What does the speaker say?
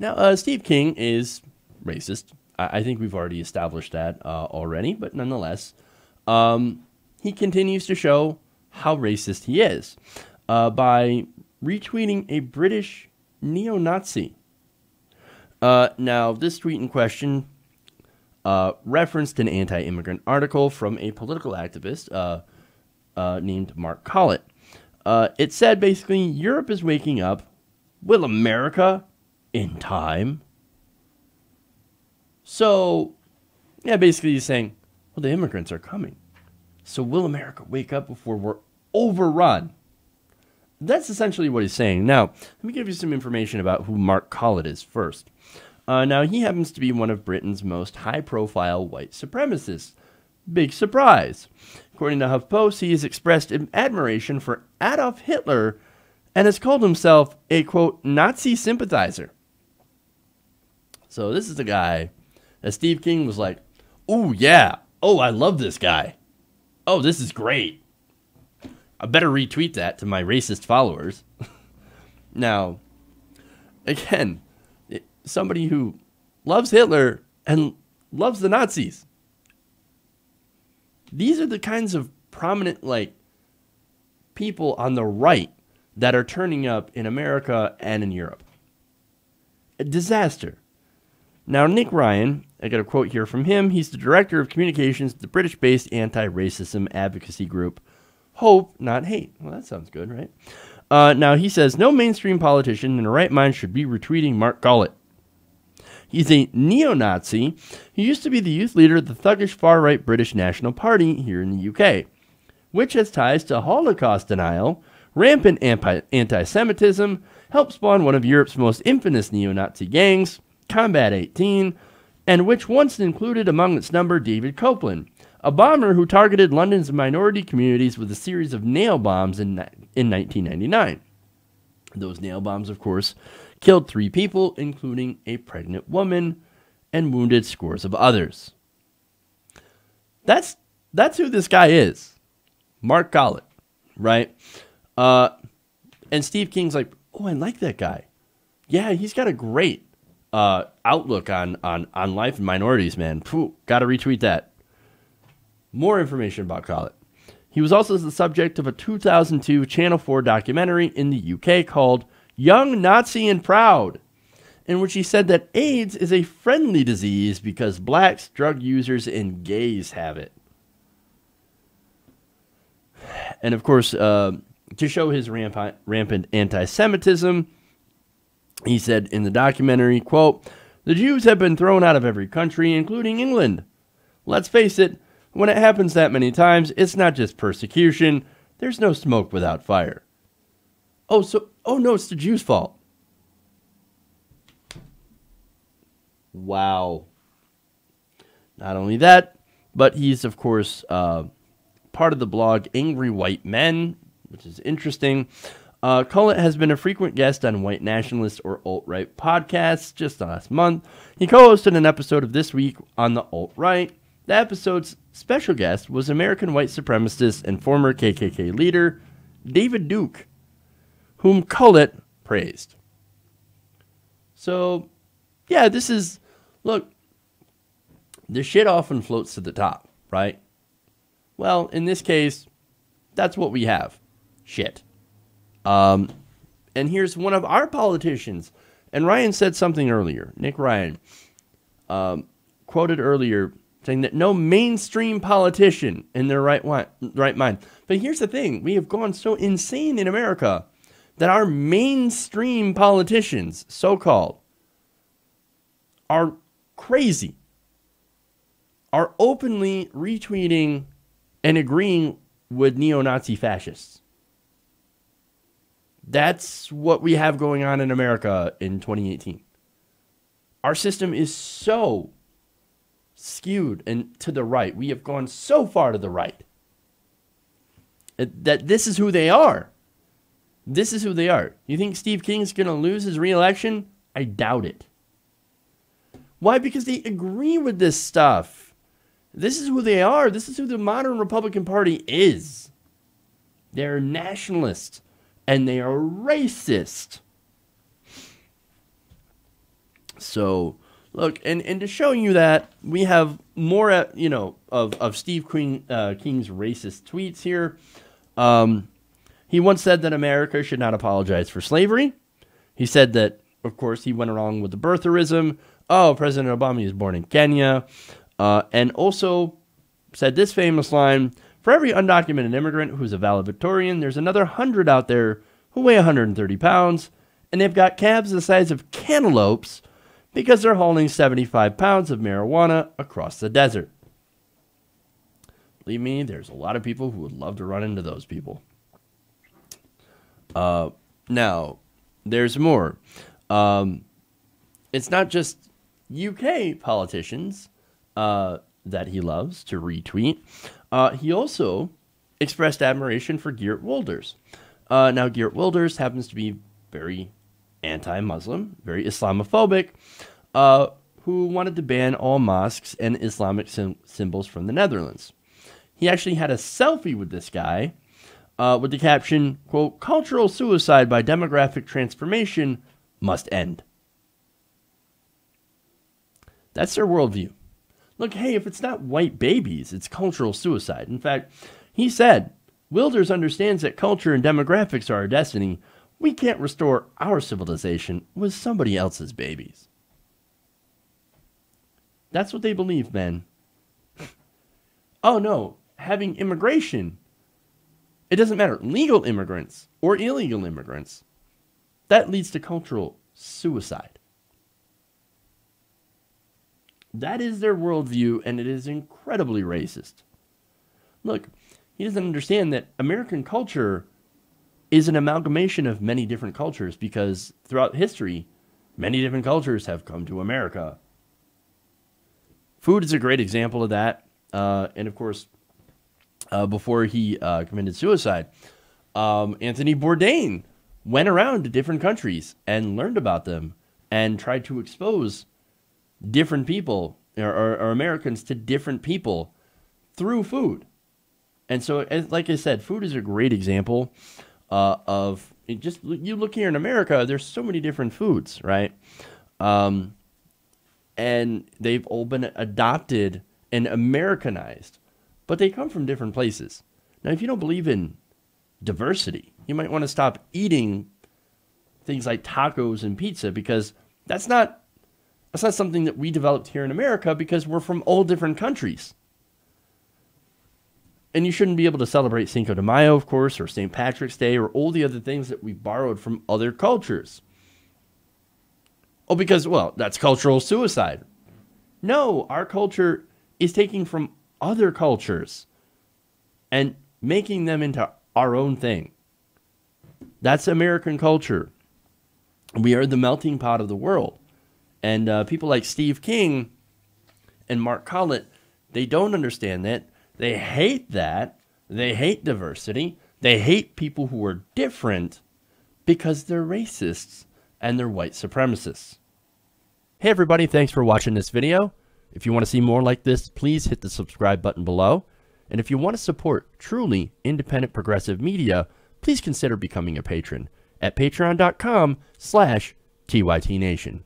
Now, Steve King is racist. I think we've already established that already, but nonetheless, he continues to show how racist he is by retweeting a British neo-Nazi. Now, this tweet in question referenced an anti-immigrant article from a political activist named Mark Collett. It said basically, Europe is waking up. Will America in time? So, yeah, basically he's saying, well, the immigrants are coming. So will America wake up before we're overrun? That's essentially what he's saying. Now, let me give you some information about who Mark Collett is first. Now, he happens to be one of Britain's most high-profile white supremacists. Big surprise. According to HuffPost, he has expressed admiration for Adolf Hitler and has called himself a, quote, Nazi sympathizer. So this is the guy that Steve King was like, oh, yeah. Oh, I love this guy. Oh, this is great. I better retweet that to my racist followers. Now, again, somebody who loves Hitler and loves the Nazis. These are the kinds of prominent, people on the right that are turning up in America and in Europe. A disaster. Now, Nick Ryan, I got a quote here from him. He's the director of communications at the British-based anti-racism advocacy group, Hope, Not Hate. Well, that sounds good, right? Now, he says, no mainstream politician in their right mind should be retweeting Mark Collett. He's a neo-Nazi who used to be the youth leader of the thuggish far-right British National Party here in the UK, which has ties to Holocaust denial, rampant anti-Semitism, helped spawn one of Europe's most infamous neo-Nazi gangs, Combat 18, and which once included among its number David Copeland, a bomber who targeted London's minority communities with a series of nail bombs in 1999. Those nail bombs, of course, killed 3 people, including a pregnant woman, and wounded scores of others. That's who this guy is. Mark Collett, right? And Steve King's like, oh, I like that guy. Yeah, he's got a great outlook on life and minorities, man. Got to retweet that. More information about Collett. He was also the subject of a 2002 Channel 4 documentary in the UK called Young, Nazi, and Proud, in which he said that AIDS is a friendly disease because blacks, drug users, and gays have it. And of course, to show his rampant anti-Semitism, he said in the documentary, quote, the Jews have been thrown out of every country, including England. Let's face it, when it happens that many times, it's not just persecution. There's no smoke without fire. Oh no, it's the Jews' fault. Wow. Not only that, but he's, of course, part of the blog Angry White Men, which is interesting. Collett has been a frequent guest on white nationalist or alt-right podcasts just last month. He co-hosted an episode of This Week on the alt-right. The episode's special guest was American white supremacist and former KKK leader David Duke, whom Collett praised. So, yeah, look, the shit often floats to the top, right? Well, in this case, that's what we have. Shit. And here's one of our politicians. And Ryan said something earlier. Nick Ryan quoted earlier saying that no mainstream politician in their right mind. But here's the thing. We have gone so insane in America that our mainstream politicians, so-called, are crazy, are openly retweeting and agreeing with neo-Nazi fascists. That's what we have going on in America in 2018. Our system is so skewed and to the right. We have gone so far to the right that this is who they are. This is who they are. You think Steve King's going to lose his re-election? I doubt it. Why? Because they agree with this stuff. This is who they are. This is who the modern Republican Party is. They're nationalists and they are racist. So, look, and to show you that, we have more, of Steve King's racist tweets here. He once said that America should not apologize for slavery. He said that, of course, he went along with the birtherism. Oh, President Obama was born in Kenya. And also said this famous line, for every undocumented immigrant who's a valedictorian, there's another 100 out there who weigh 130 pounds, and they've got calves the size of cantaloupes because they're hauling 75 pounds of marijuana across the desert. Believe me, there's a lot of people who would love to run into those people. Now, there's more. It's not just UK politicians that he loves to retweet. He also expressed admiration for Geert Wilders. Now, Geert Wilders happens to be very anti-Muslim, very Islamophobic, who wanted to ban all mosques and Islamic symbols from the Netherlands. He actually had a selfie with this guy with the caption, quote, cultural suicide by demographic transformation must end. That's their worldview. Look, hey, if it's not white babies, it's cultural suicide. In fact, he said, Wilders understands that culture and demographics are our destiny. We can't restore our civilization with somebody else's babies. That's what they believe, man. Oh, no. Having immigration, it doesn't matter. Legal immigrants or illegal immigrants, that leads to cultural suicide. That is their worldview, and it is incredibly racist. Look, he doesn't understand that American culture is an amalgamation of many different cultures because throughout history, many different cultures have come to America. Food is a great example of that. And of course, before he committed suicide, Anthony Bourdain went around to different countries and learned about them and tried to expose different people or Americans to different people through food. And so, like I said, food is a great example of it. Just you look here in America, there's so many different foods, right? And they've all been adopted and Americanized, but they come from different places. Now, if you don't believe in diversity, you might want to stop eating things like tacos and pizza because that's not something that we developed here in America because we're from all different countries. And you shouldn't be able to celebrate Cinco de Mayo, of course, or St. Patrick's Day, or all the other things that we borrowed from other cultures. Oh, because, well, that's cultural suicide. No, our culture is taking from other cultures and making them into our own thing. That's American culture. We are the melting pot of the world. And people like Steve King and Mark Collett, they don't understand that. They hate that. They hate diversity. They hate people who are different because they're racists and they're white supremacists. Hey everybody, thanks for watching this video. If you want to see more like this, please hit the subscribe button below. And if you want to support truly independent progressive media, please consider becoming a patron at patreon.com/TYTNation.